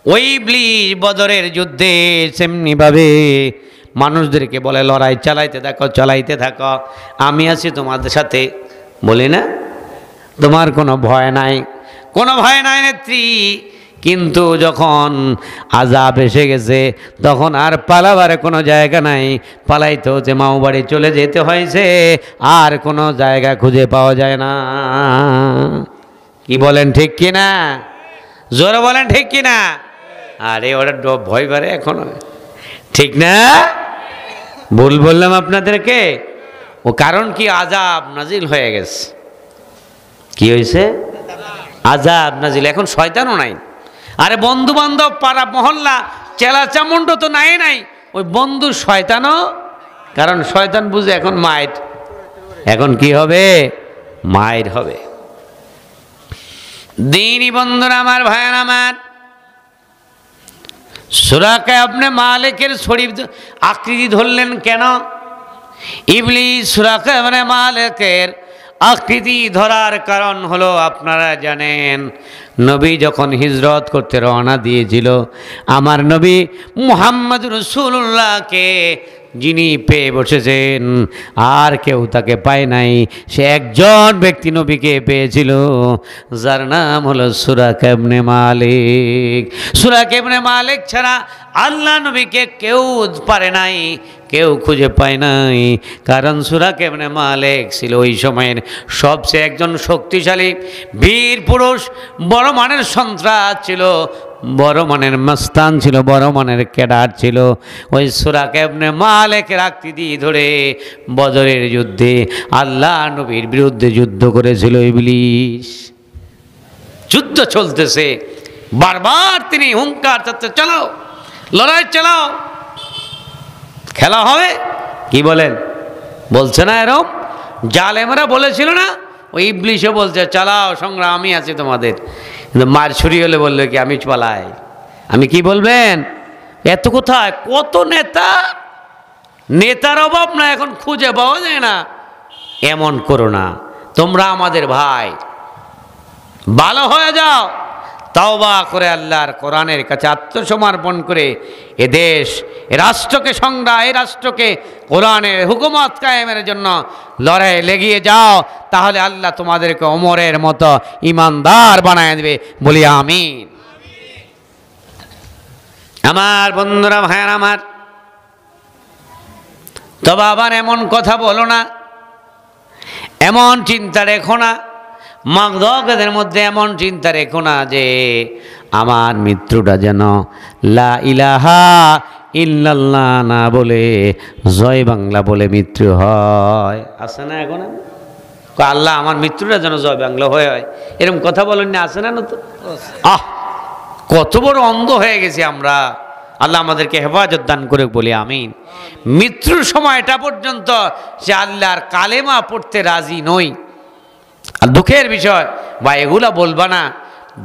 ওই ইবলিস বদরের যুদ্ধে সেমনিভাবে মানুষদেরকে বলে লড়াই চালাইতে থাকো, আমি আছি তোমাদের সাথে। বলি না তোমার কোনো ভয় নাই, কোনো ভয় নাই নেত্রী। কিন্তু যখন আযাব এসে গেছে তখন আর পালাবার কোনো জায়গা নাই, পালাইতে হচ্ছে, মাও বাড়ি চলে যেতে হয়েছে, আর কোনো জায়গা খুঁজে পাওয়া যায় না। কি বলেন ঠিক কিনা? জোরে বলেন ঠিক কিনা? আরে ওরা ভয় পারে এখনো, ঠিক না? ভুল বললাম আপনাদেরকে? ও কারণ কি, আযাব নাজিল হয়ে গেছে। কি হয়েছে? আযাব নাজিল। এখন শয়তানও নাই। আরে বন্ধু বান্ধব পাড়া মহল্লা চেলা চামুন্ড তো নাই, ওই বন্ধু শয়তানও। কারণ শয়তান বুঝে এখন মায়ের, এখন কি হবে? মায়ের হবে। দিনী বন্ধুরা আমার, ভাইয়েরা আমার, সুরাকা ইবনে মালিকের শরীফ আকৃতি ধরলেন কেন? ইবলিস সুরাকা ইবনে মালিকের আকৃতি ধরার কারণ হলো, আপনারা জানেন নবী যখন হিজরত করতে রওনা দিয়েছিল, আমার নবী মুহাম্মদ রাসূলুল্লাহকে যিনি পেয়ে বসেছেন, আর কেউ তাকে পায় নাই। সে একজন ব্যক্তি নবীকে পেয়েছিল, যার নাম হলো সুরাকা ইবনে মালিক। সুরাকা ইবনে মালিক ছাড়া আল্লাহ নবীকে কেউ পারে নাই, কেউ খুঁজে পায় নাই। কারণ সুরাকা ইবনে মালিক ছিল ওই সময়ের সবচেয়ে একজন শক্তিশালী বীর পুরুষ, বড় মানের সন্ত্রাস ছিল, বড় মানের মস্তান ছিল, বড় মানের ক্যাডার ছিল। ওই সুরাকা ইবনে মালিকের আকৃতি ধরে বদরের যুদ্ধে আল্লাহ নবীর বিরুদ্ধে যুদ্ধ করেছিল ইবলিস। যুদ্ধ চলতেছে, বারবার তিনি হুঙ্কার চাচ্ছে, চলো লড়াই চালাও, খেলা হবে। কি বলেন? বলছে না এরম? জালেমরা বলেছিল না? ওই ইবলিসও বলছে চালাও সংগ্রাম, আমি আছি তোমাদের। কিন্তু মার ছুরি হলে বললো কি আমি পালাই। আমি কি বলবেন? এত কোথায়, কত নেতা, নেতার অভাব না, এখন খুঁজে পাওয়া যায় না। এমন করো না, তোমরা আমাদের ভাই, ভালো হয়ে যাও, তাওবা করে আল্লাহর কোরআনের কাছে আত্মসমর্পণ করে এ দেশ, এ রাষ্ট্রকে সংগ্রাম, এই রাষ্ট্রকে কোরআনের হুকুমত কায়েমের জন্য লড়াই লেগিয়ে যাও, তাহলে আল্লাহ তোমাদেরকে ওমরের মতো ইমানদার বানায় দেবে। বলি আমিন। আমার বন্ধুরা, ভাইয়ের আমার, তবে আবার এমন কথা বলো না, এমন চিন্তা রেখো না, মাগদকের মধ্যে এমন চিন্তা রেখো না যে আমার মৃত্যুটা যেন লা ইলাহা ইল্লাল্লাহ না বলে জয় বাংলা বলে মৃত্যু হয়। আছে না এখন? আল্লাহ আমার মৃত্যুটা যেন জয় বাংলা হয়, এরকম কথা বলেন না? আছে না? তো কত বড় অন্ধ হয়ে গেছি আমরা। আল্লাহ আমাদেরকে হেফাজত দান করে, বলি আমিন। মৃত্যুর সময়টা পর্যন্ত সে আল্লাহর কালেমা পড়তে রাজি নই। আর দুঃখের বিষয় বা এগুলা বলবা না,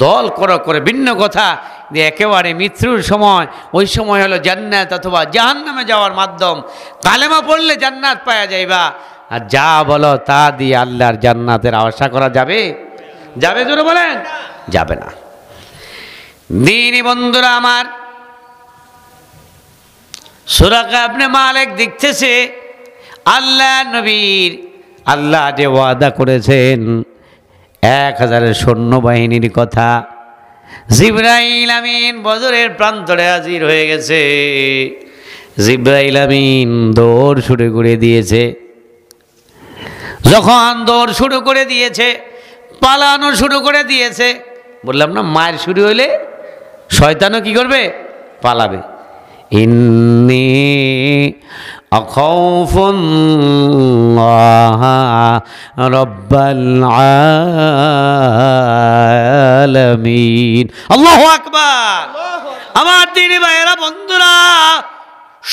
দল করে ভিন্ন কথা দিয়ে একেবারে মৃত্যুর সময়, ওই সময় হলো জান্নাত অথবা জাহান্নামে যাওয়ার মাধ্যম। কালেমা পড়লে জান্নাত পাওয়া যাইবা, আর যা বলো তা দিয়ে আল্লাহর জান্নাতের আশা করা যাবে? যাবে? জোরে বলেন, যাবে না। দিনী বন্ধুরা আমার, সুরাকা ইবনে মালিক দেখতেছে আল্লাহ নবীর, আল্লাহ যে ওয়াদা করেছেন 1000 সৈন্যবাহিনীর কথা, জিবরাইল আমিন বদরের প্রান্তরে হাজির হয়ে গেছে। জিবরাইল আমিন দৌড় শুরু করে দিয়েছে। যখন দৌড় শুরু করে দিয়েছে, পালানো শুরু করে দিয়েছে, বললাম না মায়ের শুরু হইলে শয়তানও কি করবে? পালাবে। ইন্নী আখাউফুল্লাহ রাব্বাল আলামিন। আল্লাহু আকবার। আমার দিনী ভাইয়েরা, বন্ধুরা,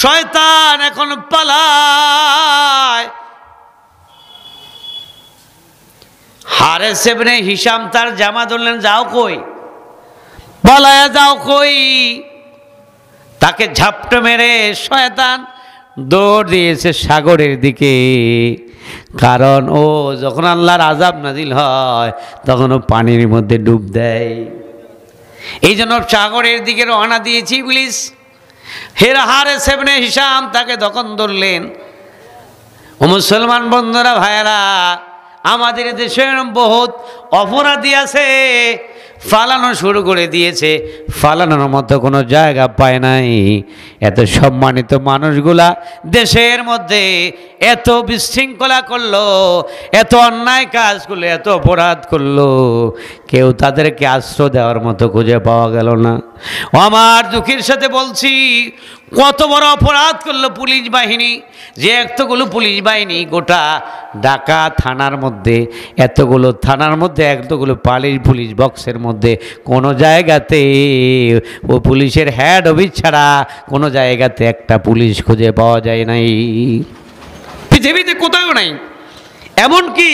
শয়তান এখন পালায়। হারেস ইবনে হিশাম তার জামা ধরলেন, যাও কই, পালায়া যাও কই। তাকে ঝাপটা মেরে শয়তান দৌড় দিয়েছে সাগরের দিকে। কারণ ও যখন আল্লাহর আযাব নাজিল হয় তখন ও পানির মধ্যে ডুব দেয়। এই জন্য সাগরের দিকে রওনা দিয়েছি ইবলিস। হারিস ইবনে হিশাম তাকে তখন ধরলেন। ও মুসলমান বন্ধুরা, ভাইয়েরা, আমাদের দেশে বহুত অপরাধী আছে, ফালানো শুরু করে দিয়েছে, ফালানোর মতো কোনো জায়গা পায় নাই। এত সম্মানিত মানুষগুলা দেশের মধ্যে এত বিশৃঙ্খলা করলো, এত অন্যায় কাজ করলো, এত অপরাধ করলো, কেউ তাদেরকে আশ্রয় দেওয়ার মতো খুঁজে পাওয়া গেল না। আমার দুঃখের সাথে বলছি, কত বড় অপরাধ করলো পুলিশ বাহিনী, যে এতগুলো পুলিশ বাহিনী গোটা ঢাকা থানার মধ্যে, এতগুলো থানার মধ্যে এতগুলো পুলিশ বক্সের মধ্যে কোনো জায়গাতে ও পুলিশের হেড অফিস ছাড়া কোনো জায়গাতে একটা পুলিশ খুঁজে পাওয়া যায় নাই, পৃথিবীতে কোথাও নাই। এমনকি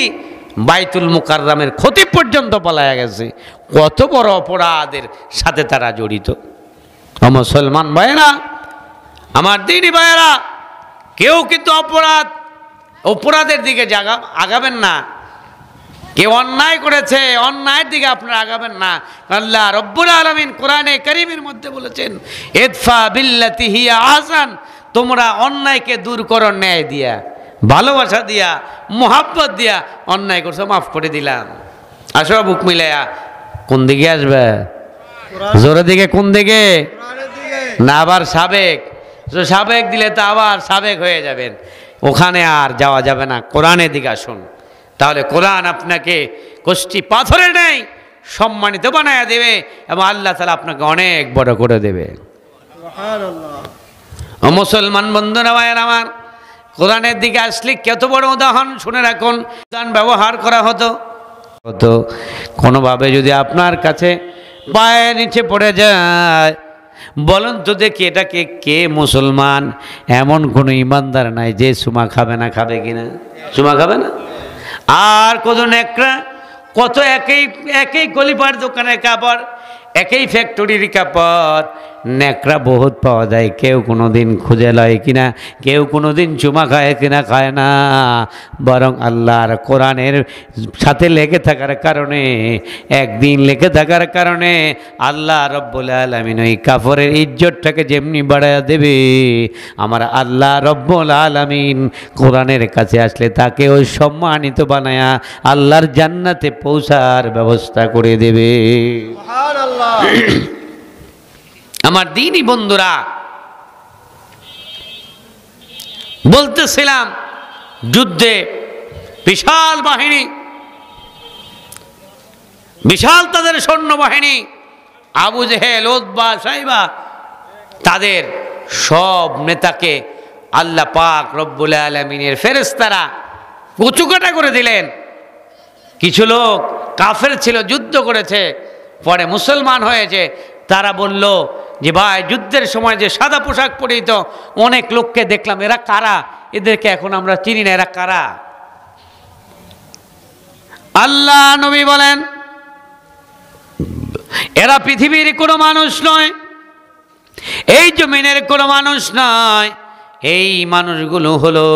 বাইতুল মুকাররমের খতিব পর্যন্ত পালায়া গেছে। কত বড় অপরাধের সাথে তারা জড়িত। মুসলমান ভাইয়েরা, আমার দিনী ভাইয়েরা, কেউ কিন্তু অপরাধের দিকে আগাবেন না। কেউ অন্যায় করেছে, অন্যায়ের দিকে আপনারা আগাবেন না। আল্লাহ রব্বুল আলামিন কোরআনে কারীমের মধ্যে বলেছেন, ইদফা বিল্লাতি হিয়া আহসান, তোমরা অন্যায়কে দূর করো ন্যায় দিয়া, ভালোবাসা দিয়া, মোহাব্বত দিয়া। অন্যায় করছো, মাফ করে দিলাম, আসো বুক মিলাইয়া। কোন দিকে আসবে? জোরের দিকে। কোন দিকে? না আবার সাবেক দিলে তো আবার সাবেক হয়ে যাবেন, ওখানে আর যাওয়া যাবে না। কোরআনের দিকে আসুন, তাহলে কোরআন আপনাকে কষ্টি পাথরে নেই সম্মানিত বানায়া দেবে এবং আল্লাহ তাআলা আপনাকে অনেক বড় করে দেবে। মুসলমান বন্ধুরা, ভাইয়ের আমার, কোরআনের দিকে আসলে কত বড় উদাহরণ শুনে রাখুন। কোরআন ব্যবহার করা হতো কোনোভাবে যদি আপনার কাছে পায়ের নিচে পড়ে যায়, বলুন তো দেখি এটাকে কে মুসলমান এমন কোনো ইমানদার নাই যে চুমা খাবে না? খাবে কিনা? চুমা খাবে না? আর কত নেকড়া, কত একই গলিপার দোকানের কাপড়, একই ফ্যাক্টরির কাপড়, নেকড়া বহুত পাওয়া যায়। কেউ কোনো দিন খুঁজে লয় কিনা, কেউ কোনো দিন চুমা খায় কিনা? খায় না। বরং আল্লাহর কোরআনের সাথে লেগে থাকার কারণে, একদিন লেগে থাকার কারণে আল্লাহ রব্বুল আলামিন ওই কাফরের ইজ্জতটাকে যেমনি বাড়ায়া দেবে, আমার আল্লাহ রব্বুল আলামিন কোরআনের কাছে আসলে তাকে ওই সম্মানিত বানায়া আল্লাহর জান্নাতে পৌঁছার ব্যবস্থা করে দেবে। সুবহানাল্লাহ। আমার দিনী বন্ধুরা, বলতেছিলাম যুদ্ধে বিশাল বাহিনী, বিশাল তাদের সৈন্যবাহিনী, আবু জেহেল, উতবা, সাইবা, তাদের সব নেতাকে আল্লাহ পাক রব্বুল আলামিনের ফেরেশতারা কুচুকাটা করে দিলেন। কিছু লোক কাফের ছিল, যুদ্ধ করেছে, পরে মুসলমান হয়েছে। তারা বলল যে ভাই, যুদ্ধের সময় যে সাদা পোশাক পরিহিত অনেক লোককে দেখলাম, এরা কারা? এদেরকে এখন আমরা চিনি না, এরা কারা? আল্লাহ নবী বলেন, এরা পৃথিবীর কোনো মানুষ নয়, এই জমিনের কোনো মানুষ নয়। এই মানুষগুলো হলো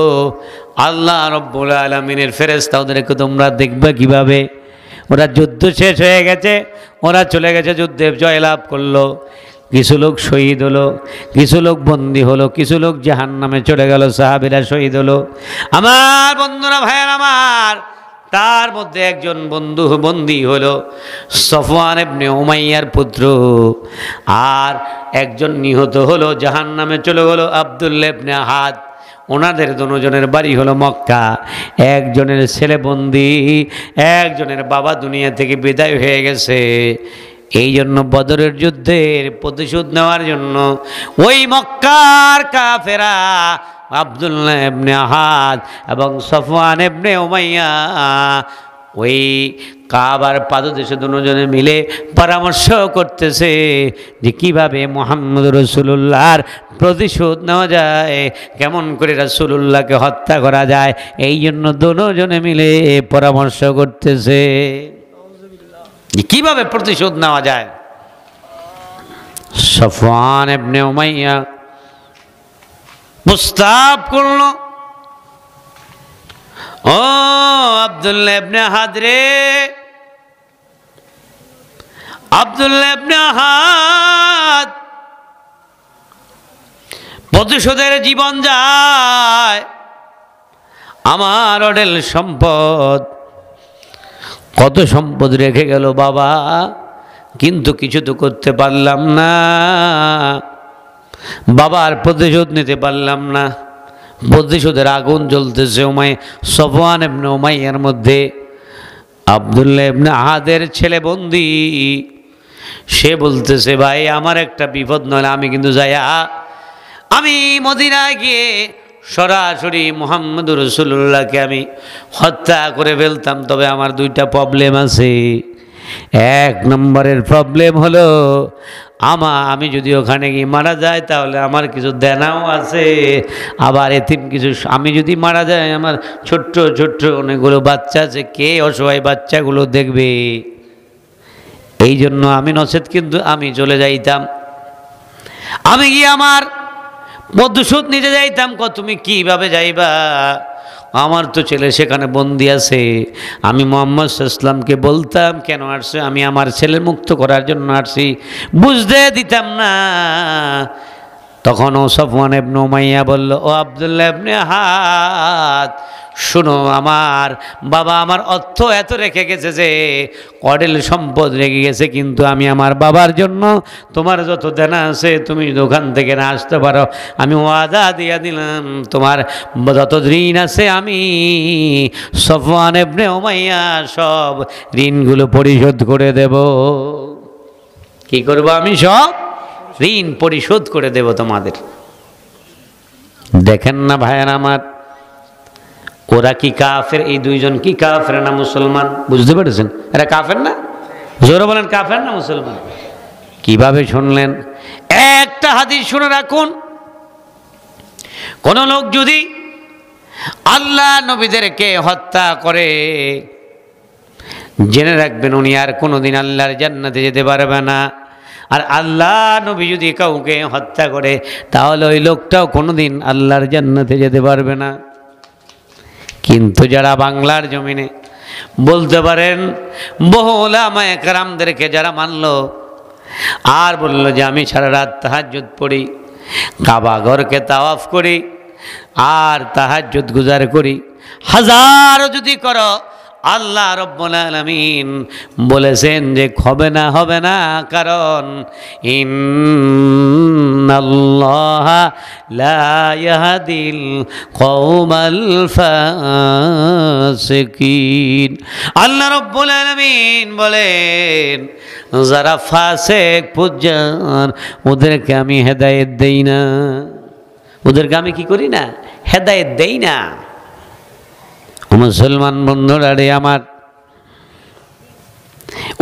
আল্লাহ রব্বুল আলামিনের ফেরেশতা। ওদেরকে তোমরা দেখবে কিভাবে? ওরা যুদ্ধ শেষ হয়ে গেছে, ওরা চলে গেছে, যুদ্ধে জয়লাভ করলো, কিছু লোক শহীদ হলো, কিছু লোক বন্দী হলো, কিছু লোক জাহান্নামে চলে গেল, সাহাবীরা শহীদ হলো। আমার বন্ধুরা, ভাইয়ের আমার, তার মধ্যে একজন বন্দী হলো সফওয়ান ইবনে উমাইয়ার পুত্র, আর একজন নিহত হলো, জাহান্নামে চলে গেল আব্দুল্লাহ ইবনে আহাদ। ওনাদের দুজনের বাড়ি হলো মক্কা। একজনের ছেলে বন্দী, একজনের বাবা দুনিয়া থেকে বিদায় হয়ে গেছে। এই জন্য বদরের যুদ্ধের প্রতিশোধ নেওয়ার জন্য ওই মক্কার কাফেরা আব্দুল্লাহ ইবনে আহাদ এবং সফওয়ান ইবনে উমাইয়া ওই কাবার পাদদেশে দুজনে মিলে পরামর্শ করতেছে যে কিভাবে মুহাম্মদ রাসূলুল্লাহর প্রতিশোধ নেওয়া যায়, কেমন করে রাসূলুল্লাহকে হত্যা করা যায়। এই জন্য দুজনে মিলে পরামর্শ করতেছে যে কিভাবে প্রতিশোধ নেওয়া যায়। সফওয়ান ইবনে উমাইয়া প্রস্তাব করল, ও আব্দুল্লাহ ইবনে আহাদ রে, আব্দুল্লাহ ইবনে আহাদ প্রতিশোধের জীবন যায়, আমার অঢেল সম্পদ, কত সম্পদ রেখে গেল বাবা, কিন্তু কিছু তো করতে পারলাম না, বাবার প্রতিশোধ নিতে পারলাম না। প্রতিশোধের আগুন জ্বলতেছে সফওয়ান ইবনে উমাইয়ার মধ্যে। আব্দুল্লাহ ইবনে আহাদের ছেলে বন্দী, সে বলতেছে ভাই আমার একটা বিপদ নয়, আমি কিন্তু যাইয়া আমি মদিনায় গিয়ে সরাসরি মুহাম্মদুর রাসূলুল্লাহকে আমি হত্যা করে ফেলতাম। তবে আমার দুইটা প্রবলেম আছে। এক নম্বরের প্রবলেম হলো আমি যদি ওখানে গিয়ে মারা যাই তাহলে আমার কিছু দেনাও আছে, আবার এতিম কিছু, আমি যদি মারা যাই আমার ছোট্ট ছোট্ট অনেকগুলো বাচ্চা আছে, কে অসহায় বাচ্চাগুলো দেখবে? এই জন্য আমি নচেত কিন্তু আমি চলে যাইতাম, আমি গিয়ে আমার প্রতিশোধ নিতে যাইতাম। তুমি কিভাবে যাইবা? আমার তো ছেলে সেখানে বন্দি আছে। আমি মুহাম্মদ সাল্লাল্লাহু আলাইহি ওয়াসাল্লামকে বলতাম কেন আসছে, আমি আমার ছেলে মুক্ত করার জন্য আসছি, বুঝতে দিতাম না। তখনও সফওয়ান ইবনে উমাইয়া বলল, ও আব্দুল্লাহ ইবনে আহাদ শুনো, আমার বাবা আমার অর্থ এত রেখে গেছে যে অঢেল সম্পদ রেখে গেছে, কিন্তু আমি আমার বাবার জন্য তোমার যত দেনা আছে তুমি দোকান থেকে না আসতে পারো, আমি ওয়াদা দিয়া দিলাম তোমার যত ঋণ আছে আমি সফওয়ান ইবনে উমাইয়া সব ঋণগুলো পরিশোধ করে দেব। কি করব? আমি সব ঋণ পরিশোধ করে দেব তোমাদের। দেখেন না ভাইয়ের আমার, ওরা কি কাফের? এই দুইজন কি কাফের না মুসলমান? বুঝতে পেরেছেন? এরা কাফের না? জোরে বলেন, কাফের না মুসলমান? কিভাবে শুনলেন? একটা হাদিস শুনে রাখুন, কোন লোক যদি আল্লাহ নবীদেরকে হত্যা করে, জেনে রাখবেন উনি আর কোনোদিন আল্লাহর জান্নাতে যেতে পারবে না। আর আল্লাহ নবী যদি কাউকে হত্যা করে তাহলে ওই লোকটাও কোনোদিন আল্লাহর জান্নাতে যেতে পারবে না। কিন্তু যারা বাংলার জমিনে বলতে পারেন, বহু উলামায়ে কেরামদেরকে যারা মানল আর বলল যে আমি সারা রাত তাহাজ্জুদ পড়ি, কাবা ঘরকে তাওয়াফ করি আর তাহাজ্জুদ গুজার করি, হাজারও যদি করো, আল্লাহ রাব্বুল আলামিন বলেছেন যে হবে না, কারণ ইন্নাল্লাহা লা ইয়াহদিল কওমাল ফাসিকিন। আল্লাহ রাব্বুল আলামিন বলেন যারা ফাসিক ফুজ্জার ওদেরকে আমি হেদায়েত দেই না, ওদেরকে আমি কি করি না? হেদায়েত দেই না। মুসলমান বন্ধুরা রে আমার,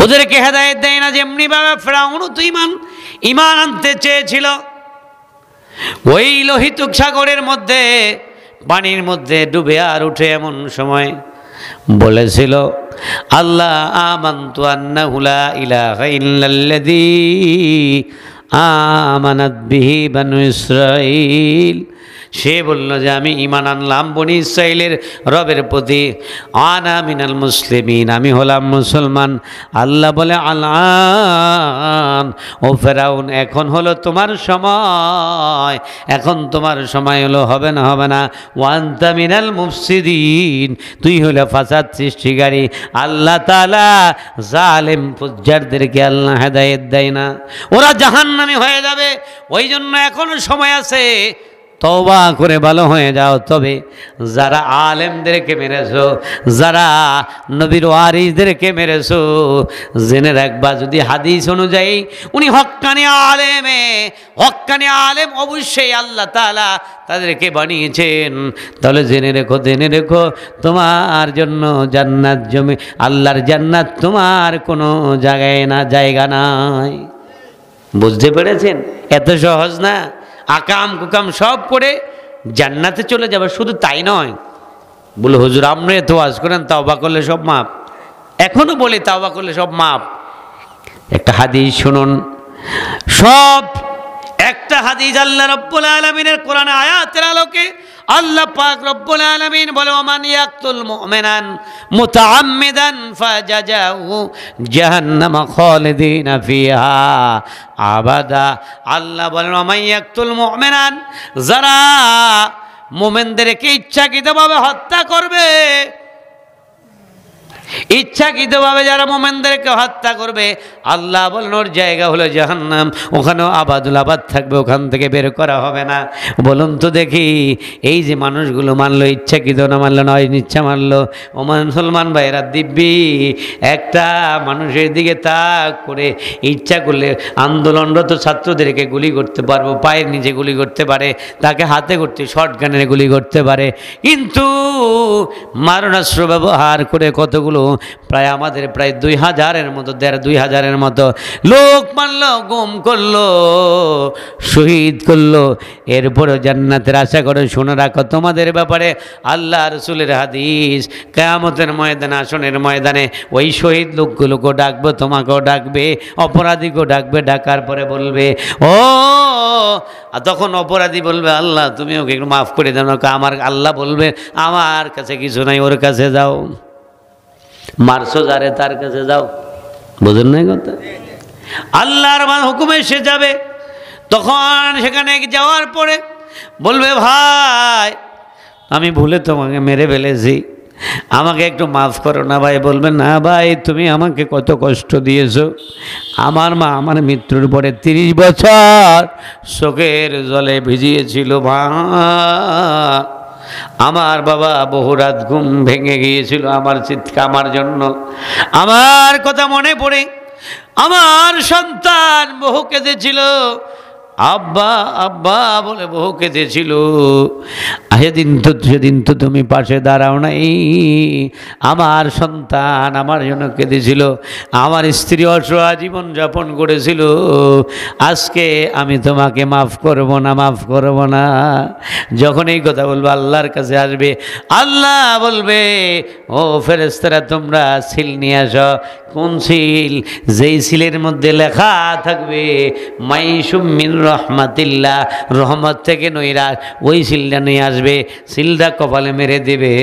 ওদেরকে হেদায়েত দেয় না। যেমনি ভাবে ফিরআউন তো ঈমান আনতে চেয়েছিল, ওই লোহিত সাগরের মধ্যে পানির মধ্যে ডুবে আর উঠে এমন সময় বলেছিল আল্লাহ আমানতু আন্নাহু লা ইলাহা ইল্লাল্লাযী আমানাত বিহি বানু ইসরাঈল। সে বলল যে আমি ঈমান আনলাম বনি ইসরাইলের রবের প্রতি, আনা মিনাল মুসলিমিন, আমি হলাম মুসলমান। আল্লাহ বলে আলান ও ফেরাউন, এখন হলো তোমার সময়, এখন তোমার সময় হলো, হবে না। ওয়ান্তা মিনাল মুফসিদিন, তুই হলো ফাসাদ সৃষ্টিকারী। আল্লাহ তাআলা জালেম ফুজ্জারদেরকে আল্লাহ হেদায়েত দেয় না, ওরা জাহান্নামী হয়ে যাবে। ওই জন্য এখনো সময় আছে, তওবা করে ভালো হয়ে যাও। তবে যারা আলেমদেরকে মেরেছো, যারা নবীর ওয়ারিসদেরকে মেরেছো, জেনে রাখবা যদি হাদিস অনুযায়ী উনি হক্কানি আলেম অবশ্যই আল্লাহ তাআলা তাদেরকে বানিয়েছেন, তাহলে জেনে রেখো তোমার জন্য জান্নাত জমি, আল্লাহর জান্নাত তোমার কোনো জায়গা নাই। বুঝতে পেরেছেন? এত সহজ না। আকাম কুকাম সব করে জান্নাতে চলে যাবে। শুধু তাই নয়, বলে হুজুর আপনি এত ওয়াজ করেন তাওবা করলে সব মাপ। এখনো বলি তাওবা করলে সব মাপ। একটা হাদিস শুনুন, সব একটা হাদিস আল্লাহ রাব্বুল আলামিনের কোরআন আয়াতের আলোকে আল্লাহ পাক রব্বুল আলামিন বলে ওমান ইয়াকতুল মুমিনান মুতাআম্মিদান ফাজাজাহু জাহান্নাম খালিদিনা ফিহা আবাদা। আল্লাহ বলেন ওমান ইয়াকতুল মুমিনান, যারা মুমিনদেরকে ইচ্ছাকৃতভাবে হত্যা করবে, ইচ্ছাকৃতভাবে যারা মোমেনদেরকে হত্যা করবে, আল্লাহ বলেন ওর জায়গা হলো জাহান্নাম, ওখানেও আবাদুল আবাদ থাকবে, ওখান থেকে বের করা হবে না। বলুন তো দেখি, এই যে মানুষগুলো মানলো, ইচ্ছাকৃত না মানলো, নয় ইচ্ছা মানলো, ও মুসলমান ভাইরা দিব্যি একটা মানুষের দিকে তাক করে ইচ্ছা করলে আন্দোলনরত ছাত্রদেরকে গুলি করতে পারবো, পায়ের নিচে গুলি করতে পারে, তাকে হাতে করতে শর্টগানের গুলি করতে পারে, কিন্তু মারণাস্ত্র ব্যবহার করে কতগুলো প্রায় আমাদের প্রায় 2000-এর মতো 1500-2000-এর মতো লোক মারলো, গুম করলো, শহীদ করলো, এরপরও জান্নাতের আশা করে। শুনে রাখো তোমাদের ব্যাপারে আল্লাহ রসুলের হাদিস, কিয়ামতের ময়দানে, আসনের ময়দানে ওই শহীদ লোকগুলোকেও ডাকবে, তোমাকেও ডাকবে, অপরাধীকেও ডাকবে। ডাকার পরে বলবে ও, তখন অপরাধী বলবে আল্লাহ তুমি ওকে একটু মাফ করে দাও। আমার আল্লাহ বলবে আমার কাছে কিছু নাই, ওর কাছে যাও, মারছো যারে তার কাছে যাও। বুঝুন নাই কথা? আল্লাহর হুকুমে সে যাবে, তখন সেখানে যাওয়ার পরে বলবে ভাই আমি ভুলে তোমাকে মেরে ফেলেছি, আমাকে একটু মাফ করো না ভাই। বলবে না ভাই তুমি আমাকে কত কষ্ট দিয়েছো, আমার মা আমার মৃত্যুর পরে 30 বছর চোখের জলে ভিজিয়েছিল মা, আমার বাবা বহু রাত ঘুম ভেঙে গিয়েছিল আমার চিৎকার, আমার জন্য আমার কথা মনে পড়ে আমার সন্তান বহু কেঁদেছিল, আব্বা আব্বা বলে বহু কেঁদেছিল। সেদিন তো তুমি পাশে দাঁড়াও নাই, আমার সন্তান আমার জন্য কেঁদেছিল, আমার স্ত্রী অসহায় জীবন যাপন করেছিল, আজকে আমি তোমাকে মাফ করব না, মাফ করব না। যখন এই কথা বলবো আল্লাহর কাছে আসবে, আল্লাহ বলবে ও ফেরেশতারা তোমরা সিল নিয়ে আসো। কোন সিল? যেই সিলের মধ্যে লেখা থাকবে মাইসুম মিন রহমাতিল্লাহ, রহমত থেকে নৈরাশ, ওই সিলটা নিয়ে আসবে, সিলটা কপালে মেরে দেবে।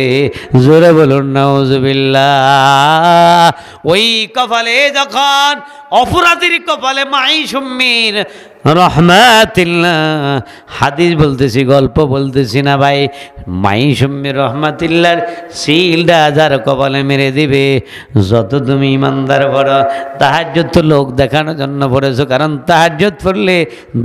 জোরে বলুন নাউজুবিল্লাহ। ওই কপালে যখন অপরাধীর কপালে মাইসুম মিন রহমাতিল্লাহ, হাদিস বলতেছি, গল্প বলতেছি না ভাই, মাইসুম্মি রহমাতিল্লাহর সিলটা যার কপালে মেরে দিবে। যত তুমি ইমানদার বড়, তাহাজ্জুদ তো লোক দেখানোর জন্য পড়েছো, কারণ তাহাজ্জুদ পড়লে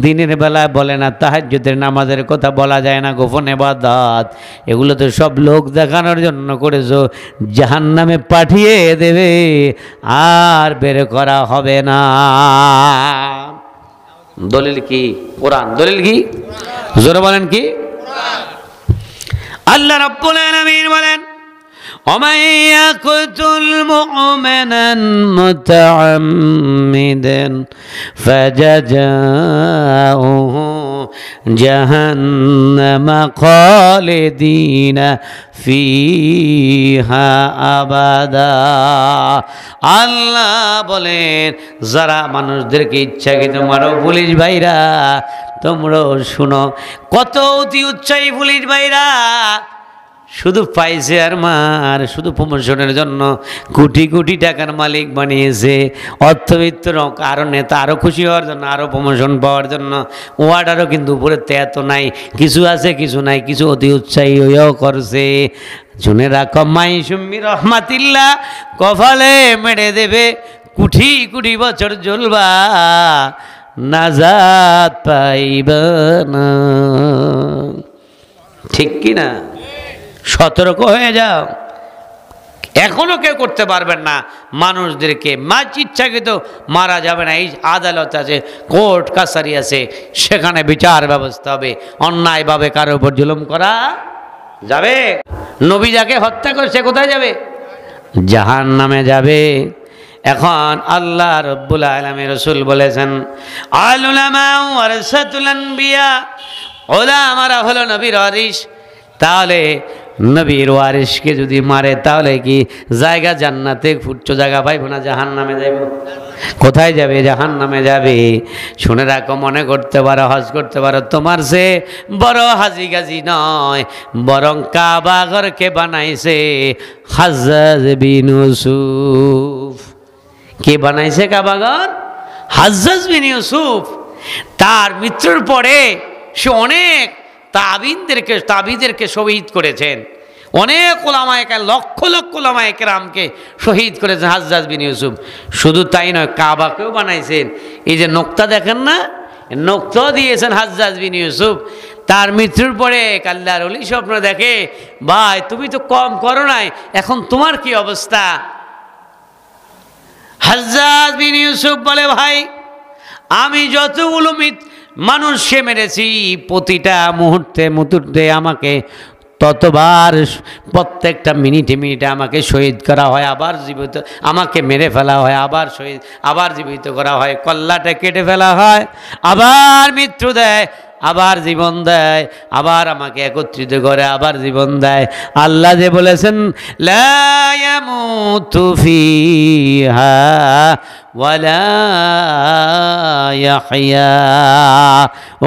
দিনের বেলা বলে না, তাহাজ্জুদের নামাজের কথা বলা যায় না, গোপন ইবাদত, এগুলো তো সব লোক দেখানোর জন্য করেছো, জাহান্নামে পাঠিয়ে দেবে, আর বের করা হবে না। দলিল কি? কোরআন। দলিল কি? জোরে বলেন কি? আল্লাহ রাব্বুল আলামিন বলেন ومن يقتل مؤمنا متعمدا فجزاؤه جهنم خالدين فيها أبدا। আল্লাহ বলেন যারা মানুষদেরকে ইচ্ছাকৃত মারো, পুলিশ ভাইরা তোমরাও শুনো, কত অতি উৎসাহী পুলিশ ভাইরা, শুধু পাইছে আর মার, শুধু প্রমোশনের জন্য কোটি কোটি টাকার মালিক বানিয়েছে, অর্থবিত্তর আরও নেতা, আরও খুশি হওয়ার জন্য, আরও প্রমোশন পাওয়ার জন্য। ওয়ার্ডারও কিন্তু উপরে এত নাই, কিছু আছে কিছু নাই, কিছু অতি উৎসাহী হয়েও করছে। শুনে রাখো মাইসুম্মি রহমাতিল্লাহ কপালে মেরে দেবে, কোটি কোটি বছর জ্বলবা, নাজাত পাইবা না। ঠিক কি না? সতর্ক হয়ে যাও। এখনো কেউ করতে পারবেন না, মানুষদেরকে মাছ ইচ্ছাকৃত মারা যাবে না। এই আদালত আছে, কোর্ট কাছারি আছে, সেখানে বিচার ব্যবস্থা হবে। অন্যায়ভাবে কারোর উপর জুলুম করা যাবে? নবী যাকে হত্যা করে সে কোথায় যাবে? জাহান্নামে যাবে। এখন আল্লাহ রব্বুল আলামিন রাসূল বলেছেন আল উলামা ওয়ারাসাতুল আনবিয়া, উলামারা হলো নবীর ওয়ারিস। তাহলে নবীর ওয়ারিসকে যদি মারে তাহলে কি জায়গা জান্নাতে উচ্চ জায়গা পাইব না জাহান্নামে যাইব? কোথায় যাবে? জাহান্নামে যাবে। শুনে রাখো, মনে করতে পারো হজ করতে পারো, তোমার সে বড় হাজি গাজি নয়, বরং কাবা ঘরকে বানাইছে হাজ্জাজ বিন ইউসুফ। কে বানাইছে কাবা ঘর? হাজ্জাজ বিন ইউসুফ। তার মৃত্যুর পরে সে অনেক তাবিদেরকে শহীদ করেছেন, অনেক ওলামায়ে কেরাম, লক্ষ লক্ষ ওলামায়ে কেরামকে শহীদ করেছেন হাজ্জাজ বিন ইউসুফ। শুধু তাই নয়, কাবাকেও বানাইছেন। এই যে নোক্তা দেখেন না, নোক্তাও দিয়েছেন হাজ্জাজ বিন ইউসুফ। তার মৃত্যুর পরে আল্লাহর ওলি স্বপ্ন দেখে, ভাই তুমি তো কম করো নাই, এখন তোমার কি অবস্থা? হাজ্জাজ বিন ইউসুফ বলে, ভাই আমি যতগুলো মানুষকে মেরেছি প্রতিটা মুহূর্তে আমাকে ততবার, প্রত্যেকটা মিনিটে মিনিটে আমাকে শহীদ করা হয়, আবার জীবিত, আমাকে মেরে ফেলা হয়, আবার শহীদ, আবার জীবিত করা হয়, কল্লাটা কেটে ফেলা হয়, আবার মৃত্যু দেয়, আবার জীবন দেয়, আবার আমাকে একত্রিত করে আবার জীবন দেয়। আল্লাহ যে বলেছেন লা ইয়ামুতু ফিহা ওয়ালা ইয়াহইয়া,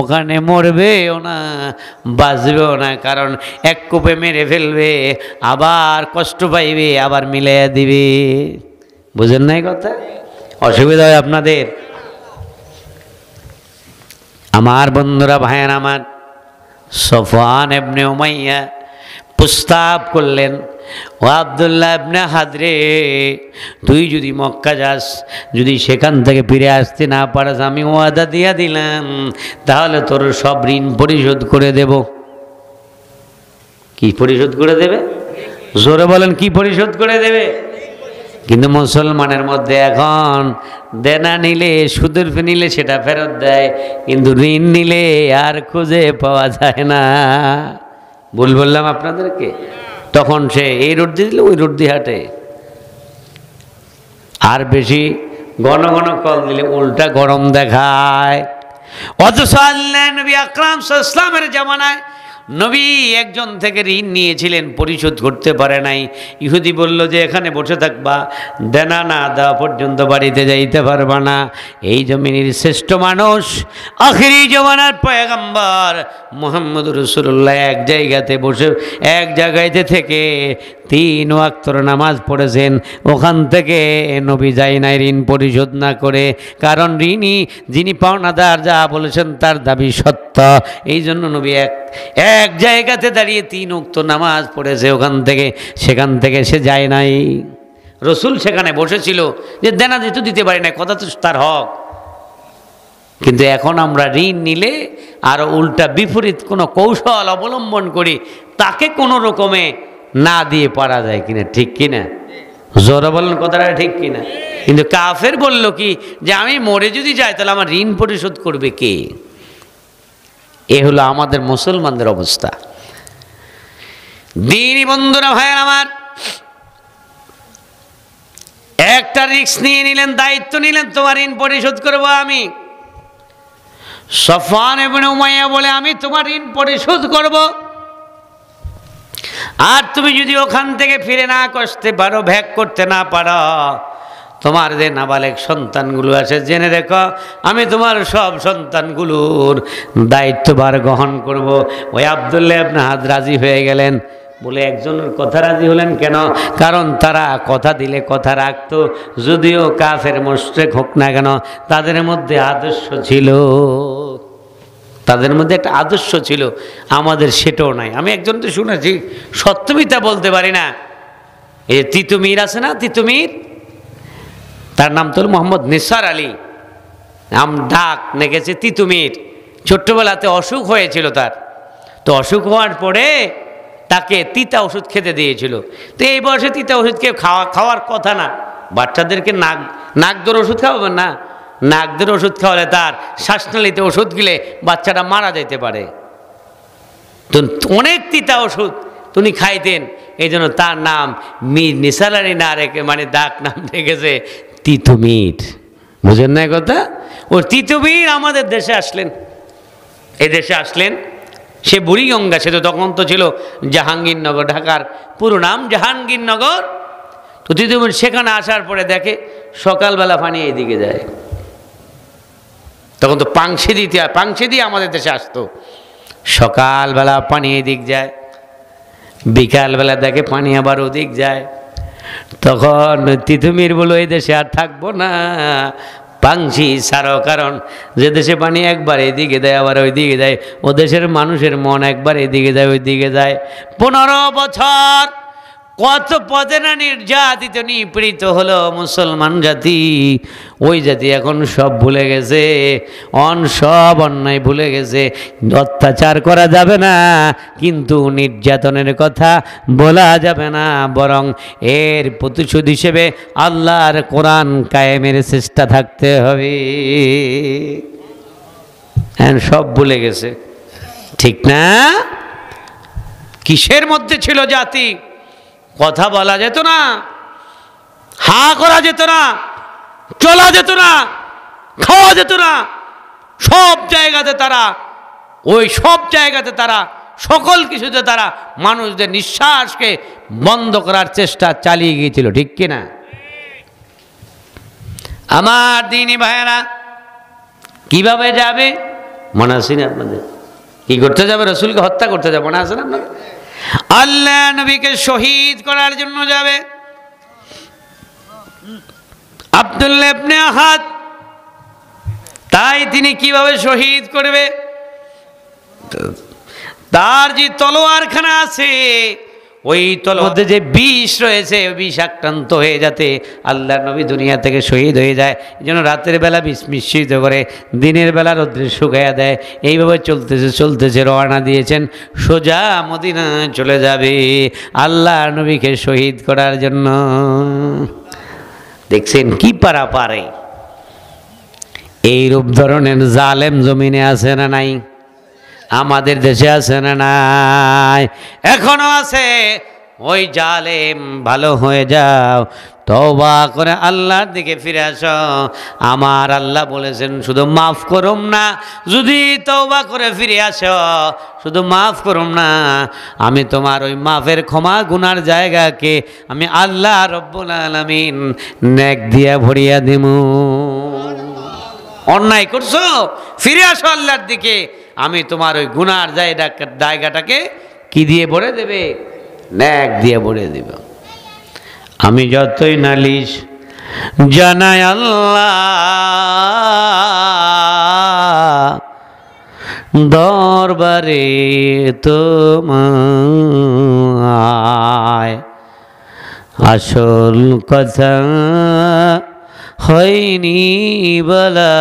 ওখানে মরবেও না বাঁচবেও না, কারণ এক কোপে মেরে ফেলবে, আবার কষ্ট পাইবে, আবার মিলাইয়া দিবে। বুঝেন নাই কথা? অসুবিধা হয় আপনাদের? আমার বন্ধুরা, ভাইয়ের আমার, সফওয়ান ইবনে উমাইয়া প্রস্তাব করলেন, ও আব্দুল্লাহ ইবনে হাদরে, তুই যদি মক্কা যাস, যদি সেখান থেকে ফিরে আসতে না পারাস, আমি ওয়াদা দিয়া দিলাম তাহলে তোর সব ঋণ পরিশোধ করে দেব। কি পরিশোধ করে দেবে? জোরে বলেন, কি পরিশোধ করে দেবে? কিন্তু মুসলমানের মধ্যে এখন দেনা নিলে, সুদের নিলে সেটা ফেরত দেয়, কিন্তু ঋণ নিলে আর খুঁজে পাওয়া যায় না। ভুল বললাম আপনাদেরকে? তখন সে এই রোড দিয়ে দিলে ওই রোড দিয়ে হাঁটে, আর বেশি ঘন ঘন কল দিলে উল্টা গরম দেখায়। অথচ আল্লাহ নবী আকরাম সাল্লাল্লাহু আলাইহি ওয়াসাল্লামের জামানায় নবী একজন থেকে ঋণ নিয়েছিলেন, পরিশোধ করতে পারে নাই। ইহুদি বলল যে এখানে বসে থাকবা, দেনা না দেওয়া পর্যন্ত বাড়িতে যাইতে পারবা না। এই জমিনের শ্রেষ্ঠ মানুষ, আখিরি জমানার পয়গম্বর মুহাম্মদ রাসূলুল্লাহ এক জায়গাতে থেকে 3 ওয়াক্তর নামাজ পড়েছেন, ওখান থেকে নবী যায় নাই ঋণ পরিশোধ না করে, কারণ ঋণী যিনি পাওনাদার যা বলেছেন তার দাবি সত্য। এই জন্য নবী এক জায়গাতে দাঁড়িয়ে 3 ওয়াক্ত নামাজ পড়েছে, সেখান থেকে সে যায় নাই। রসুল সেখানে বসেছিল যে দেনা যেহেতু দিতে পারি না, কথা তো তার হক। কিন্তু এখন আমরা ঋণ নিলে আরো উল্টা বিপরীত কোনো কৌশল অবলম্বন করি, তাকে কোনো রকমে না দিয়ে পারা যায় কিনা, ঠিক কিনা? জোরে বলেন কথাটা, ঠিক কিনা? কিন্তু কাফের বলল কি, যে আমি মরে যদি যাই তাহলে আমার ঋণ পরিশোধ করবে কে? এ হলো আমাদের মুসলমানদের অবস্থা। দিনী বন্ধুরা, ভাইয়ের আমার, একটা রিস্ক নিয়ে নিলেন, দায়িত্ব নিলেন, তোমার ঋণ পরিশোধ করবো আমি। সফওয়ান ইবনে উমাইয়া বলে, আমি তোমার ঋণ পরিশোধ করব, আর তুমি যদি ওখান থেকে ফিরে না আসতে পারো, ভ্যাগ করতে না পারো, তোমার যে নাবালেগ সন্তানগুলো আছে জেনে রেখো, আমি তোমার সব সন্তানগুলোর দায়িত্বভার গ্রহণ করব। ওই আব্দুল্লাহ ইবনে হাদ রাজি হয়ে গেলেন। বলে একজনের কথা রাজি হলেন কেন? কারণ তারা কথা দিলে কথা রাখতো, যদিও কাফের মুশরিক হোক না কেন, তাদের মধ্যে আদর্শ ছিল, তাদের মধ্যে একটা আদর্শ ছিল, আমাদের সেটাও নাই। আমি একজন তো শুনেছি, সত্যমিতা বলতে পারি না, এই তিতুমির আছে না, তিতুমির, তার নাম তো মোহাম্মদ নিসার আলী, ডাক নেগেছে তিতুমির। ছোট্টবেলাতে অসুখ হয়েছিল তার, তো অসুখ হওয়ার পরে তাকে তিতা ওষুধ খেতে দিয়েছিল। তো এই বয়সে তিতা ওষুধ খাওয়ার কথা না, বাচ্চাদেরকে নাক ধরে ওষুধ খাওয়াবেন না, নাক ধরে ওষুধ খাওয়ালে তার শ্বাসনালীতে ওষুধ গেলে বাচ্চাটা মারা যেতে পারে। তো অনেক তিতা ওষুধ তিনি খাইতেন, এই জন্য তার নাম মীর নিসার আলী না রেখে, মানে ডাক নাম রেখেছে তিতুমির। বুঝেন না কথা? ও তিতুমির আমাদের দেশে আসলেন, এই দেশে আসলেন, সে বুড়িগঙ্গা সেতু, তখন তো ছিল জাহাঙ্গীরনগর, ঢাকার পুরো নাম জাহাঙ্গীরনগর। তো তিতুমির সেখানে আসার পরে দেখে সকালবেলা পানি এইদিকে যায়, তখন তো পাংশে দিয়ে আমাদের দেশে আসতো। সকালবেলা পানি এদিক যায়, বিকালবেলা দেখে পানি আবার ওদিক যায়। তখন তিতুমির বলো এই দেশে আর থাকবো না, পাংশি ছাড়ো, কারণ যে দেশে পানি একবার এদিকে দেয় আবার ওই দিকে যায়, ও দেশের মানুষের মন একবার এদিকে যায় ওই দিকে যায়। 15 বছর কত পদে না নির্যাতিত নিপীড়িত হলো মুসলমান জাতি। ওই জাতি এখন সব ভুলে গেছে, সব অন্যায় ভুলে গেছে। অত্যাচার করা যাবে না, কিন্তু নির্যাতনের কথা বলা যাবে না, বরং এর প্রতিশোধ হিসেবে আল্লাহর কোরআন কায়েমের চেষ্টা থাকতে হবে। হ্যাঁ, সব ভুলে গেছে, ঠিক না? কিসের মধ্যে ছিল জাতি? কথা বলা যেত না, হা করা যেত না, চলা যেত না, খাওয়া যেত না। সব জায়গাতে তারা, ওই সব জায়গাতে তারা, সকল কিছুতে তারা মানুষদের নিঃশ্বাসকে বন্ধ করার চেষ্টা চালিয়ে গিয়েছিল, ঠিক কিনা? আমার দিনী ভাইয়েরা, কিভাবে যাবে মনে আছে না আপনাদের? কি করতে যাবে? রসুলকে হত্যা করতে যাবে, মনে আছে না আপনাদের? আল্লাহ নবীকে শহীদ করার জন্য যাবে। আব্দুল্লাহ ইবনে আহাদ, তাই তিনি কিভাবে শহীদ করবে? তার যে তলোয়ারখানা আছে, ওই তলোয়ার মধ্যে যে বিষ রয়েছে, ওই বিষ আক্রান্ত হয়ে যাতে আল্লাহ নবী দুনিয়া থেকে শহীদ হয়ে যায়, এই জন্য রাতের বেলা বিষ মিশ্রিত করে দিনের বেলা রৌদ্রে শুকাইয়া দেয়। এইভাবে চলতেছে রওনা দিয়েছেন, সোজা মদিনা চলে যাবে আল্লাহ নবীকে শহীদ করার জন্য। দেখছেন কি পারা পারে? এইরূপ ধরনের জালেম জমিনে আছে না নাই? আমাদের দেশে আছে না নাই? এখনো আছে। ওই জালেম ভালো হয়ে যাও, তওবা করে আল্লাহর দিকে ফিরে আসো। আমার আল্লাহ বলেছেন শুধু মাফ করুম না, যদি তওবা করে ফিরে আসো, শুধু মাফ করুম না, আমি তোমার ওই মাফের ক্ষমা গুনার জায়গাকে আমি আল্লাহ রব্বুল আলামিন নেক দিয়া ভরিয়া দিমু। অন্যায় করছো, ফিরে আসো আল্লাহর দিকে, আমি তোমার ওই গুনার জায়গাটাকে কি দিয়ে ভরে দেবে? নেক দিয়ে ভরে দেব। আমি যতই নালিশ জানাই আল্লাহ দরবারে তোমায়, আসল কথা হয়নি বলা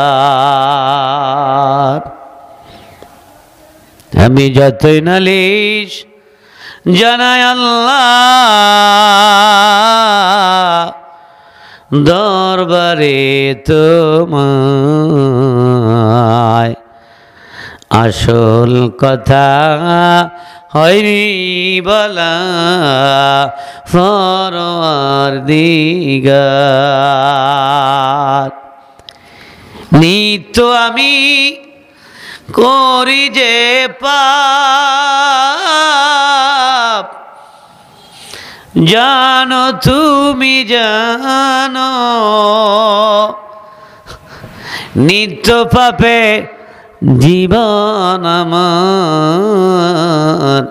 পরওয়ারদিগার। আমি যতই নালিশ জানাই আল্লাহ দরবারে তোমায়, আসল কথা হয়নি বলা পরওয়ারদিগার। নিত্য আমি করি যে পাপ, জানো তুমি জানো, নিত্য পাপে জীবন আমার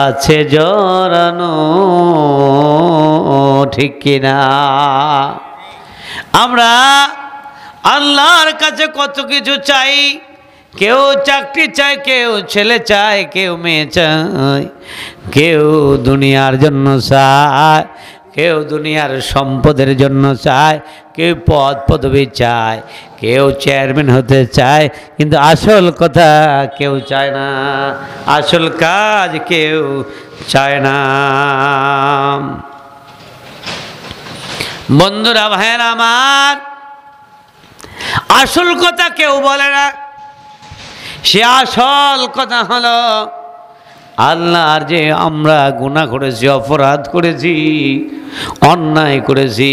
আছে জড়ানো, ঠিক কিনা? আমরা আল্লাহর কাছে কত কিছু চাই, কেউ চাকরি চায়, কেউ ছেলে চায়, কেউ মেয়ে চায়, কেউ দুনিয়ার জন্য চায়, কেউ দুনিয়ার সম্পদের জন্য চায়, কেউ পদ পদবি চায়, কেউ চেয়ারম্যান হতে চায়, কিন্তু আসল কথা কেউ চায় না, আসল কাজ কেউ চায় না। বন্ধুরা, ভাইয়েরা আমার, আসল কথা কেউ বলে না। সে আসল কথা হলো আল্লাহর যে আমরা গুনাহ করেছি, অপরাধ করেছি, অন্যায় করেছি,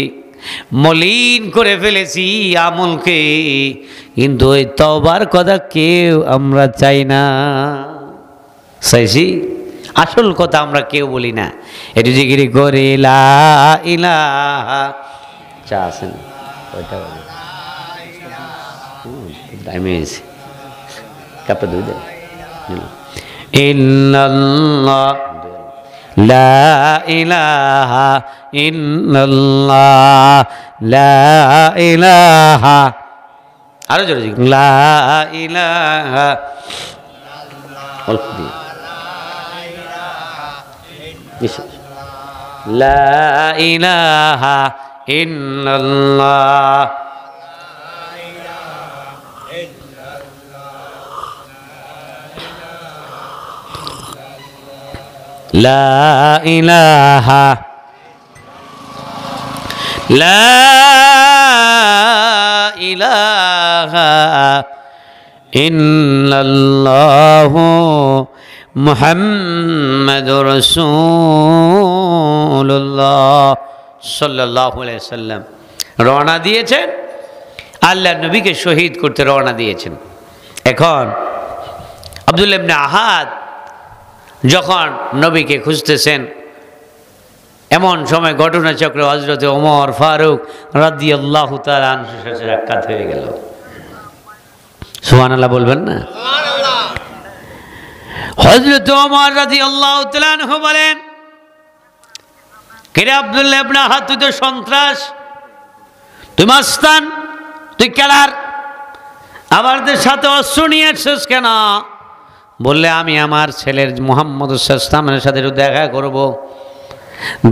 মলিন করে ফেলেছি আমলকে, কিন্তু ওই তওবার কথা কেউ আমরা চাই না। চাইছি আসল কথা আমরা কেউ বলি না। একটু জিকিরি করে লা ইলাহা, চা আছেন ওইটা দামিয়েছি কাপটা ধুই দেন। ইল্লাল্লাহ লা ইলাহা ইল্লাল্লাহ লা ইলাহা, আরো জোরে লা ইলাহা, অল্প দিয়ে লা ইলাহা ইল্লাল্লাহ লা ইলাহা লা ইলাহা ইল্লাল্লাহু মুহাম্মাদুর রাসূলুল্লাহ সাল্লাল্লাহু আলাইহি ওয়াসাল্লাম রওনা দিয়েছেন, আল্লাহর নবীকে শহীদ করতে রওনা দিয়েছেন। এখন আব্দুল্লাহ ইবনে আহাদ যখন নবীকে খুঁজতেছেন, এমন সময় ঘটনাচক্রে হযরত ওমর ফারুক রাদিয়াল্লাহু তাআলা আনহুর সাথে সাক্ষাৎ হয়ে গেল। সুবহানাল্লাহ বলবেন না? হযরত ওমর রাদিয়াল্লাহু তাআলা আনহু বলেন, কে আব্দুল্লাহ ইবনে আহাদ, তুই তো সন্ত্রাস, তুই মাস্তান, তুই কেলার, আমাদের সাথে অস্ত্র নিয়ে এসেছিস কেন? বললে, আমি আমার ছেলের মুহাম্মদ সাল্লাল্লাহু সাথে দেখা করব,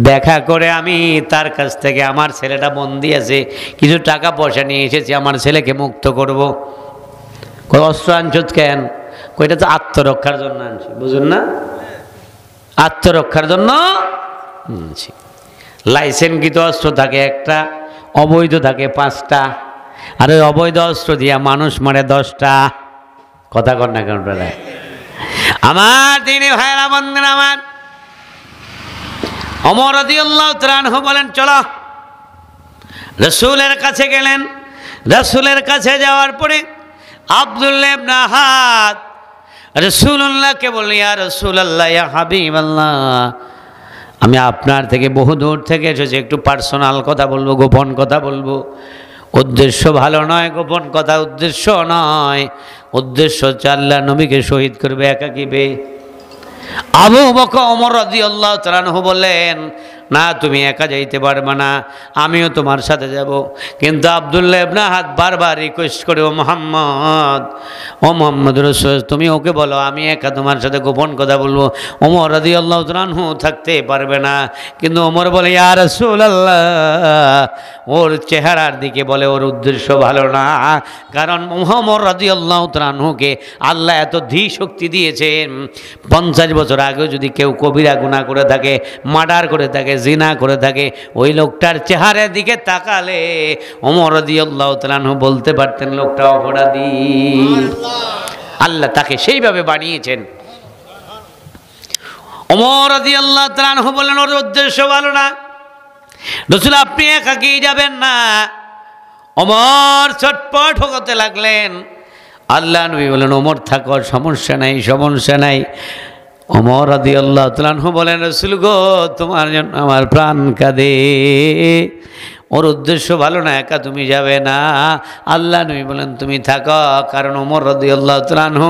দেখা করে আমি তার কাছ থেকে আমার ছেলেটা বন্দি আছে, কিছু টাকা পয়সা নিয়ে এসেছি, আমার ছেলেকে মুক্ত করব। কই অস্ত্র আনছত কেন? কইটা তো আত্মরক্ষার জন্য আনছি, বুঝুন না? আত্মরক্ষার জন্য আনছি। লাইসেন্সকৃত অস্ত্র থাকে একটা, অবৈধ থাকে 5টা, আর ওই অবৈধ অস্ত্র দিয়া মানুষ মারে 10টা। কথা কর না কেন দাদা? আমার দিনে ভাইরা বন্ধুরা আমার, ওমর রাদিয়াল্লাহু তাআলা আনহু বলেন, চলো। রাসূলের কাছে গেলেন। রাসূলের কাছে যাওয়ার পরে আব্দুল্লাহ ইবনে আহাদ রাসূলুল্লাহকে বললেন, ইয়া রাসূলুল্লাহ, ইয়া হাবিবাল্লাহ, আমি আপনার থেকে বহু দূর থেকে এসেছি, একটু পার্সোনাল কথা বলবো, গোপন কথা বলবো। উদ্দেশ্য ভালো নয়, গোপন কথা উদ্দেশ্য নয়, উদ্দেশ্য হচ্ছে আল্লাহ নবীকে শহীদ করবে একাকিবে। আবু বকর ওমর রাদিয়াল্লাহু তাআলা আনহু বললেন, না, তুমি একা যাইতে পারবে না, আমিও তোমার সাথে যাব। কিন্তু আব্দুল্লাহ ইবনে আহাদ বারবার রিকোয়েস্ট করে, ও মোহাম্মদ রাসূল, তুমি ওকে বলো আমি একা তোমার সাথে গোপন কথা বলবো। ওমর রাদিয়াল্লাহু তাআলা আনহু থাকতে পারবে না। কিন্তু ওমর বলে, ইয়া রাসূলুল্লাহ, ওর চেহারার দিকে বলে ওর উদ্দেশ্য ভালো না, কারণ ওমর রাদিয়াল্লাহু তাআলা আনহুকে আল্লাহ এত ধী শক্তি দিয়েছেন, 50 বছর আগেও যদি কেউ কবিরা গুনাহ করে থাকে, মার্ডার করে থাকে, জিনা করে থাকে, ওই লোকটার চেহারার দিকে তাকালে ওমর রাদিয়াল্লাহু তাআলা আনহু বলতে পারতেন লোকটা অপরাধী। আল্লাহ তাকে সেইভাবে বানিয়েছেন। ওমর রাদিয়াল্লাহু তাআলা আনহু বললেন, ওর উদ্দেশ্য ভালো না, রাসূল আপনি একাকি যাবেন না। ওমর ছটপট হতে লাগলেন। আল্লাহ নবী বলেন, ওমর থাকো, সমস্যা নাই, সমস্যা নাই। ওমর রাদিয়াল্লাহু তাআলা আনহু বলেন, রাসূল গো, তোমার জন্য আমার প্রাণ কাঁদে, ওর উদ্দেশ্য ভালো না, একা তুমি যাবে না। আল্লাহ নবী বলেন, তুমি থাকো, কারণ ওমর রাদিয়াল্লাহু তাআলা আনহু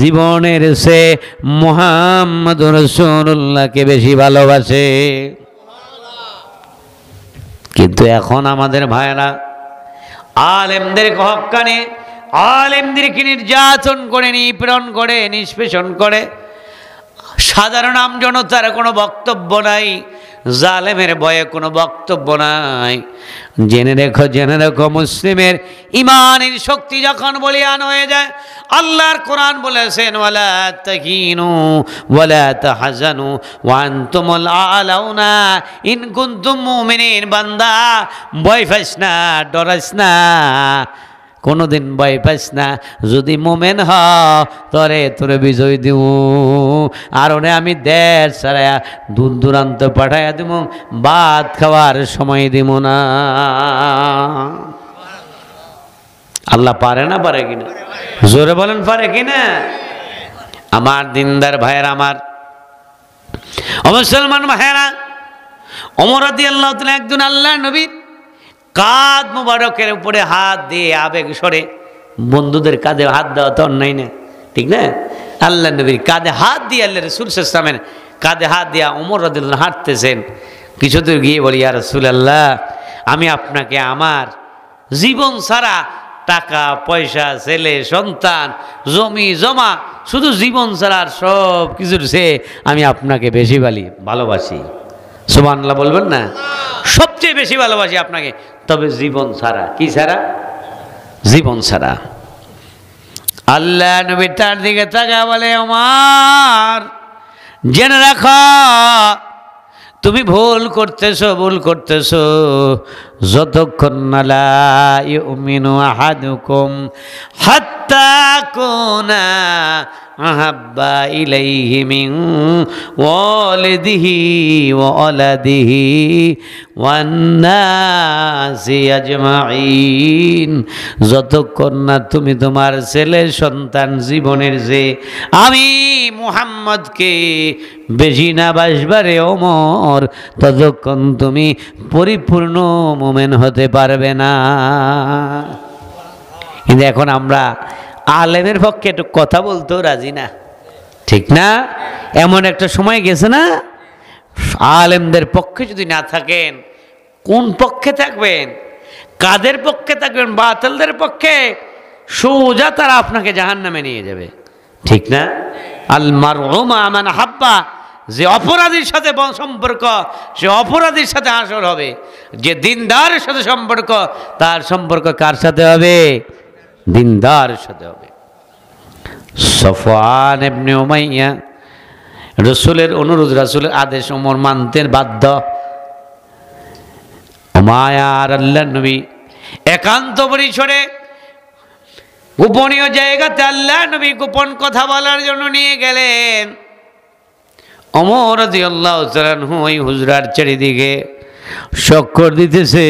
জীবনের সে মুহাম্মদুর রাসূলুল্লাহকে বেশি ভালোবাসে। কিন্তু এখন আমাদের ভাইরা আলেমদেরকে হক্কানে, আলেমদেরকে নির্যাতন করে, নিপীড়ন করে, নিষ্পেষণ করে। সাধারণ আমজনতার কোনো বক্তব্য নাই, জালেমের ভয়ে কোনো বক্তব্য নাই। জেনে রেখো, মুসলিমের ইমানের শক্তি যখন বলিয়ান হয়ে যায়, আল্লাহর কোরআন বলেছেন, ওয়ালা তাহিনু ওয়ালা তাহজানু ওয়া আনতুমুল আ'লাউনা ইন কুনতুম মুমিনিন। বান্দা, ভয় পাইস না, ডরাইস না, কোনোদিন ভয় পাইস না, যদি মোমেন হ তরে তোরে বিজয় দিব, আর ওনে আমি দেশ ছাড়া দূর দূরান্ত পাঠাইয়া দিব, ভাত খাওয়ার সময় দিব না। আল্লাহ পারে না, পারে কিনা জোরে বলেন, পারে কিনা? আমার দিনদার ভাইয়েরা, আমার মুসলমান ভাইয়েরা, ওমর রাদিয়াল্লাহু তাআলা একজন আল্লাহর নবীর কাঁধ মুবারকের উপরে হাত দিয়ে আবেগ সরে, বন্ধুদের কাঁধে হাত দেওয়া তো অন্যায় না, ঠিক না? আল্লাহর নবীর কাঁধে হাত দিয়ে আল্লাহ রাসূল সাল্লাল্লাহু আলাইহি ওয়াসাল্লামের কাঁধে হাত দিয়া ওমর রাদিয়াল্লাহু হাঁটতেছেন। কিছু দূর গিয়ে বলি, ইয়া রাসূলুল্লাহ, আমি আপনাকে আমার জীবন ছাড়া টাকা পয়সা, ছেলে সন্তান, জমি জমা, শুধু জীবন ছাড়া আর সব কিছুর চেয়ে আমি আপনাকে বেশি ভালোবাসি। সুবহানাল্লাহ বলবেন না? সবচেয়ে বেশি ভালোবাসি আপনাকে, তবে জীবন ছাড়া। কি ছাড়া? জীবন ছাড়া। আল্লাহ নবী তার দিকে তাকা বলে, ওমর জেনে রাখো, তুমি ভুল করতেছো, যতক্ষণ না লা ইউমিনু আহাদুকুম হাত্তা কুনা আহাব্বা ইলাইহি মিন ওয়ালিদিহি ওয়া ওয়ালাদিহি ওয়ান নাসি আজমাইন, যতক্ষণ না তুমি তোমার ছেলে সন্তান জীবনের যে আমি মুহাম্মদকে বেশি না বাসবারে ওমর, ততক্ষণ তুমি পরিপূর্ণ মুমিন হতে পারবে না। কিন্তু এখন আমরা আলেমের পক্ষে একটু কথা বলতেও রাজি না, ঠিক না? এমন একটা সময় গেছে না, আলেমদের পক্ষে যদি না থাকেন, কোন পক্ষে থাকবেন? কাদের পক্ষে থাকবেন? বাতিলদের পক্ষে। সোজা তারা আপনাকে জাহান্নামে নিয়ে যাবে, ঠিক না? আল মারউ মা মান হাব্বা, যে অপরাধীর সাথে সম্পর্ক, সে অপরাধীর সাথে হাসর হবে। যে দিনদারের সাথে সম্পর্ক, তার সম্পর্ক কার সাথে হবে? দিনদারের সাথে হবে। সফওয়ান ইবনে উমাইয়া রাসূলের অনুরোধ, রাসূলের আদেশ ওমর মানতে বাধ্য। উমাইয়ার আল্লাহর নবী একান্ত পরিসরে গোপনীয় জায়গাতে আল্লাহর নবী গোপন কথা বলার জন্য নিয়ে গেলেন। ওমর রাদিয়াল্লাহু তাআলা ওই হুজরার চারিদিকে চক্কর দিতেছে,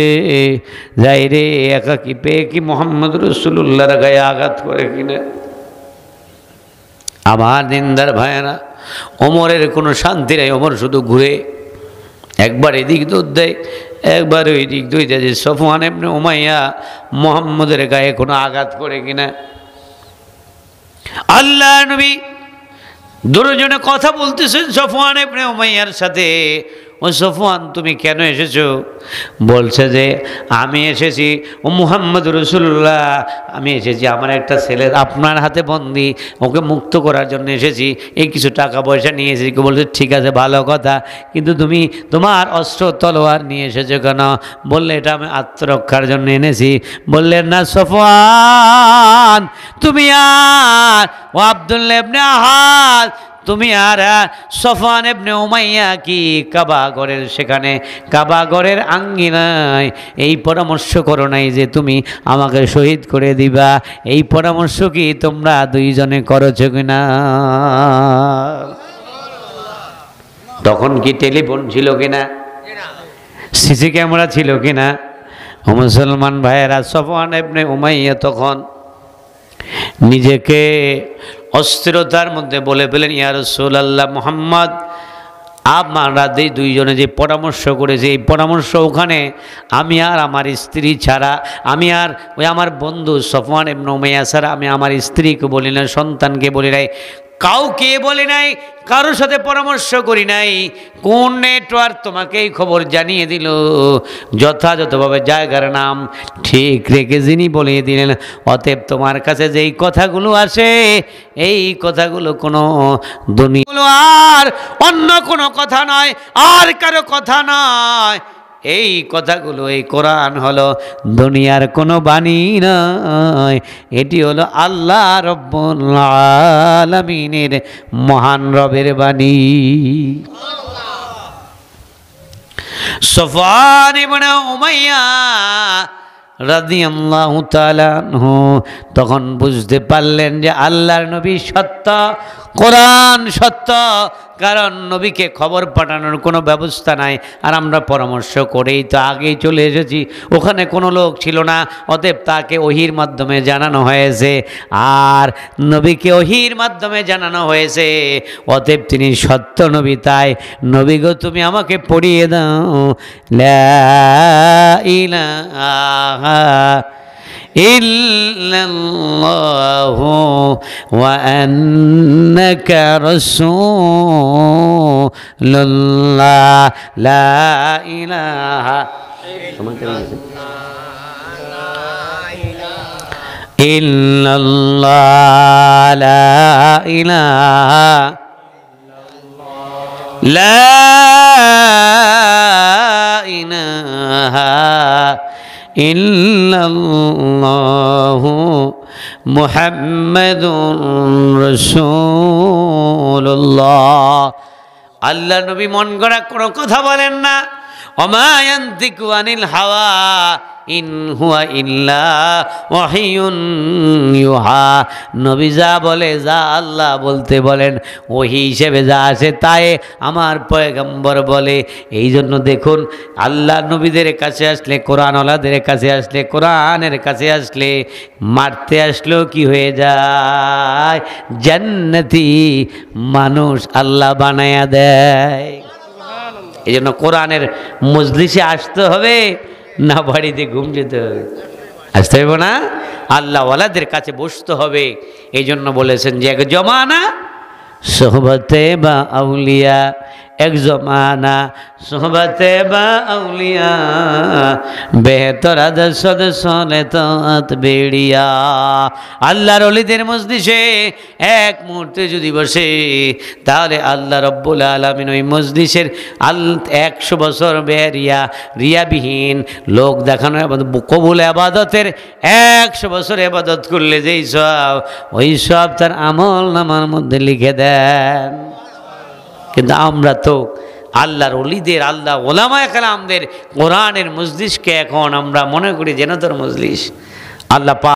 যাই রে একাকি পেয়ে কি মোহাম্মদ রাসূলুল্লাহর গায়ে আঘাত করে কিনা। আমার দিনদার ভাইয়েরা, ওমরের কোনো শান্তি নেই। ওমর শুধু ঘুরে, একবার এদিক দৌড় দেয়, একবার ওই দিক দৌড় দেয়, যে সফওয়ান ইবনে উমাইয়া মোহাম্মদের গায়ে কোনো আঘাত করে কিনা। আল্লাহ নবী দুজনে কথা বলতেছেন সফওয়ান ইবনে উমাইয়ার সাথে। ও সফওয়ান, তুমি কেন এসেছো? বলছে যে আমি এসেছি, ও মুহাম্মদ রাসূলুল্লাহ, আমি এসেছি আমার একটা ছেলে আপনার হাতে বন্দি, ওকে মুক্ত করার জন্য এসেছি, এই কিছু টাকা পয়সা নিয়ে এসেছি। বলছে ঠিক আছে, ভালো কথা, কিন্তু তুমি তোমার অস্ত্র তলোয়ার নিয়ে এসেছো কেন? বললে এটা আমি আত্মরক্ষার জন্য এনেছি। বললেন না সফওয়ান, তুমি আর ও আব্দুল্লাহ ইবনে আহাদ, তুমি আর সফওয়ান ইবনে উমাইয়া কি কাবা ঘরের সেখানে কাবা ঘরের আঙ্গিনায় এই পরামর্শ করো নাই যে তুমি আমাকে শহীদ করে দিবা? এই পরামর্শ কি তোমরা দুইজনে করেছো কিনা? তখন কি টেলিফোন ছিল কিনা? সিসি ক্যামেরা ছিল কিনা? মুসলমান ভাইয়েরা, সফওয়ান ইবনে উমাইয়া তখন নিজেকে অস্থিরতার মধ্যে বলে ফেলেন, ইয়া রাসূলুল্লাহ মুহাম্মদ, আমরা দুইজনে যে পরামর্শ করেছি, এই পরামর্শ ওখানে আমি আর আমার স্ত্রী ছাড়া, আমি আর ওই আমার বন্ধু সফওয়ান ইবনে উমাইয়া ছাড়া আমি আমার স্ত্রীকে বলি না, সন্তানকে বলি নাই, কাউকে বলি নাই, কারোর সাথে পরামর্শ করি নাই। কোন নেটওয়ার্ক তোমাকে এই খবর জানিয়ে দিল? যথাযথভাবে জায়গার নাম ঠিক রেখে যিনি বলিয়ে দিলেন। অতএব তোমার কাছে যেই কথাগুলো আসে, এই কথাগুলো কোনো দুনিয়া আর অন্য কোনো কথা নয়, আর কারো কথা নয়। এই কথাগুলো, এই কোরআন হলো দুনিয়ার কোনো বাণী নয়, এটি হলো আল্লাহ রব্বুল আলামিনের মহান রবের বাণী। সফওয়ান ইবনে উমাইয়া রাদিয়াল্লাহু তাআলা আনহু তখন বুঝতে পারলেন যে আল্লাহর নবী সত্য, কোরআন সত্য, কারণ নবীকে খবর পাঠানোর কোনো ব্যবস্থা নাই। আর আমরা পরামর্শ করেই তো আগেই চলে এসেছি, ওখানে কোনো লোক ছিল না, অতএব তাকে ওহির মাধ্যমে জানানো হয়েছে, আর নবীকে ওহির মাধ্যমে জানানো হয়েছে, অতএব তিনি সত্য নবী। তাই নবী গো তুমি আমাকে পড়িয়ে দাও লা ইলাহা ইল্লাল্লাহু ওয়া আন্নাকা রাসূলুল্লাহ লা ইলাহা ইল্লাল্লাহ লা ইলাহা লা ইলাহা ইল্লাল্লাহু মুহাম্মাদুর রাসূলুল্লাহ। আল্লাহ নবী মন গড়া কোনো কথা বলেন না। ওমা ইয়ানতিকু আনিল হাওয়া ইন হুয়া ইল্লা ওয়াহিয়ুন ইউহা। নবী যা বলে, যা আল্লাহ বলতে বলেন, ওহি হিসেবে যা আছে তাই আমার পয়গম্বর বলে। এই জন্য দেখুন আল্লাহ নবীদের কাছে আসলে, কোরআনওয়ালাদের কাছে আসলে, কোরআনের কাছে আসলে, মারতে আসলেও কি হয়ে যায়, জান্নাতি মানুষ আল্লাহ বানায়া দেয়। এই জন্য কোরআনের মজলিসে আসতে হবে না বাড়িতে ঘুম যেতে হবে? আসতে হবে না, আল্লাহওয়ালাদের কাছে বসতে হবে। এই জন্য বলেছেন যে এক জমানা সোহবতে বা আউলিয়া, এক জমানা সোহবতে বা আউলিয়া, বেহতর আদর্শদ সলে তাত বেড়িয়া। আল্লাহর ওলিদের মজলিসে এক মুহূর্তে যদি বসে, তাহলে আল্লাহ রব্বুল আলামিন ওই মজলিসের 100 বছর রিয়াবিহীন লোক দেখানো কবুল আবাদতের 100 বছর আবাদত করলে যেই সব, ওই সব তার আমল নামার মধ্যে লিখে দেন। কিন্তু আমরা তো আল্লাহর ওলিদের, আল্লাহ ওলামায়ে কেরামদের কোরআনের মজলিসকে এখন আমরা মনে করি যেন তোর মজলিস। আল্লাহ